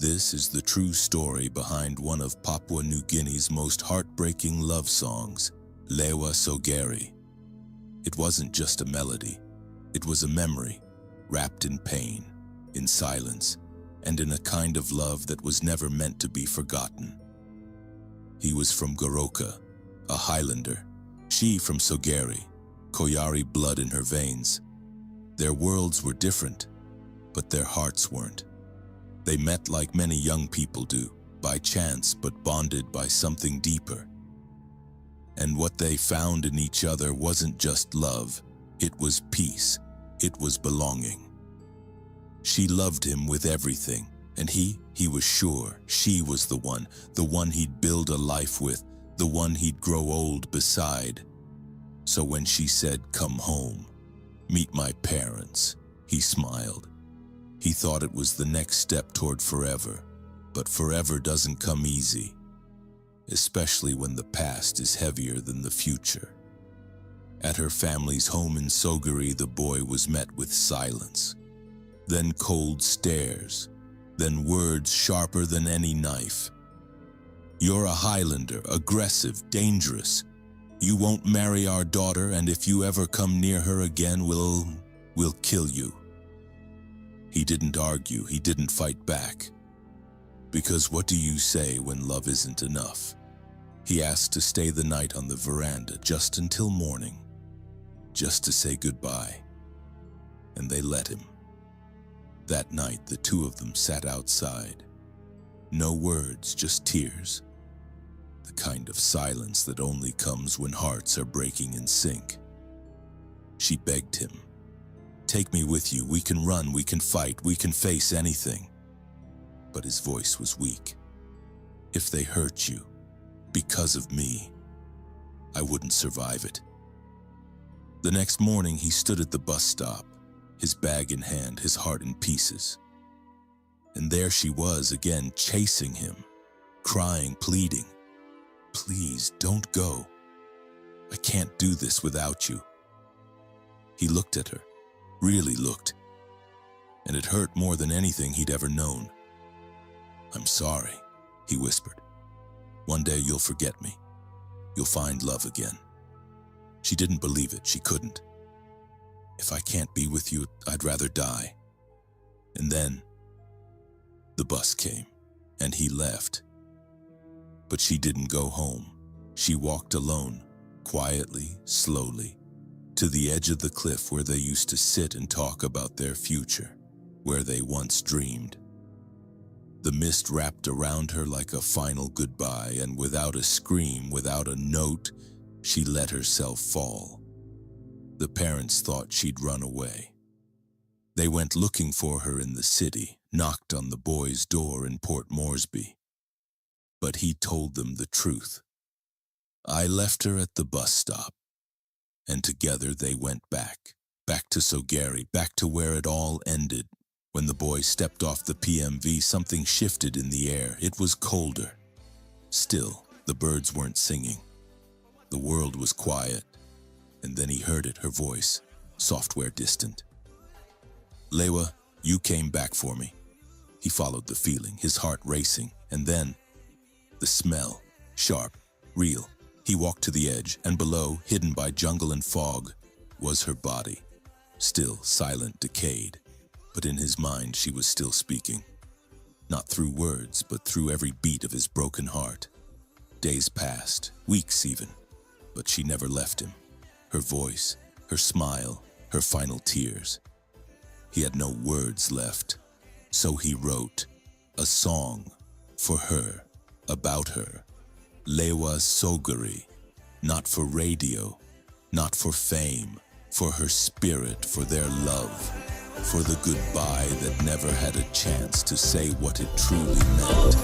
This is the true story behind one of Papua New Guinea's most heartbreaking love songs, Lewa Sogeri. It wasn't just a melody, it was a memory, wrapped in pain, in silence, and in a kind of love that was never meant to be forgotten. He was from Goroka, a Highlander, she from Sogeri, Koyari blood in her veins. Their worlds were different, but their hearts weren't. They met like many young people do, by chance but bonded by something deeper. And what they found in each other wasn't just love, it was peace, it was belonging. She loved him with everything, and he was sure she was the one he'd build a life with, the one he'd grow old beside. So when she said, "Come home, meet my parents," he smiled. He thought it was the next step toward forever, but forever doesn't come easy, especially when the past is heavier than the future. At her family's home in Sogeri, the boy was met with silence, then cold stares, then words sharper than any knife. "You're a Highlander, aggressive, dangerous. You won't marry our daughter, and if you ever come near her again, we'll kill you." He didn't argue, he didn't fight back. Because what do you say when love isn't enough? He asked to stay the night on the veranda just until morning, just to say goodbye. And they let him. That night, the two of them sat outside. No words, just tears. The kind of silence that only comes when hearts are breaking in sync. She begged him, "Take me with you, we can run, we can fight, we can face anything." But his voice was weak. "If they hurt you, because of me, I wouldn't survive it." The next morning he stood at the bus stop, his bag in hand, his heart in pieces. And there she was again, chasing him, crying, pleading, "Please, don't go. I can't do this without you." He looked at her, really looked, and it hurt more than anything he'd ever known. "I'm sorry," he whispered. "One day you'll forget me. You'll find love again." She didn't believe it, she couldn't. "If I can't be with you, I'd rather die." And then the bus came, and he left. But she didn't go home. She walked alone, quietly, slowly, to the edge of the cliff where they used to sit and talk about their future, where they once dreamed. The mist wrapped around her like a final goodbye, and without a scream, without a note, she let herself fall. The parents thought she'd run away. They went looking for her in the city, knocked on the boy's door in Port Moresby. But he told them the truth. "I left her at the bus stop." And together they went back to Sogeri, back to where it all ended. When the boy stepped off the PMV, something shifted in the air. It was colder. Still, the birds weren't singing. The world was quiet. And then he heard it, her voice, software distant. "Lewa, you came back for me." He followed the feeling, his heart racing, and then the smell, sharp, real. He walked to the edge, and below, hidden by jungle and fog, was her body. Still, silent, decayed. But in his mind, she was still speaking. Not through words, but through every beat of his broken heart. Days passed, weeks even, but she never left him. Her voice, her smile, her final tears. He had no words left, so he wrote a song for her, about her. Lewa Sogeri, not for radio, not for fame, for her spirit, for their love, for the goodbye that never had a chance to say what it truly meant.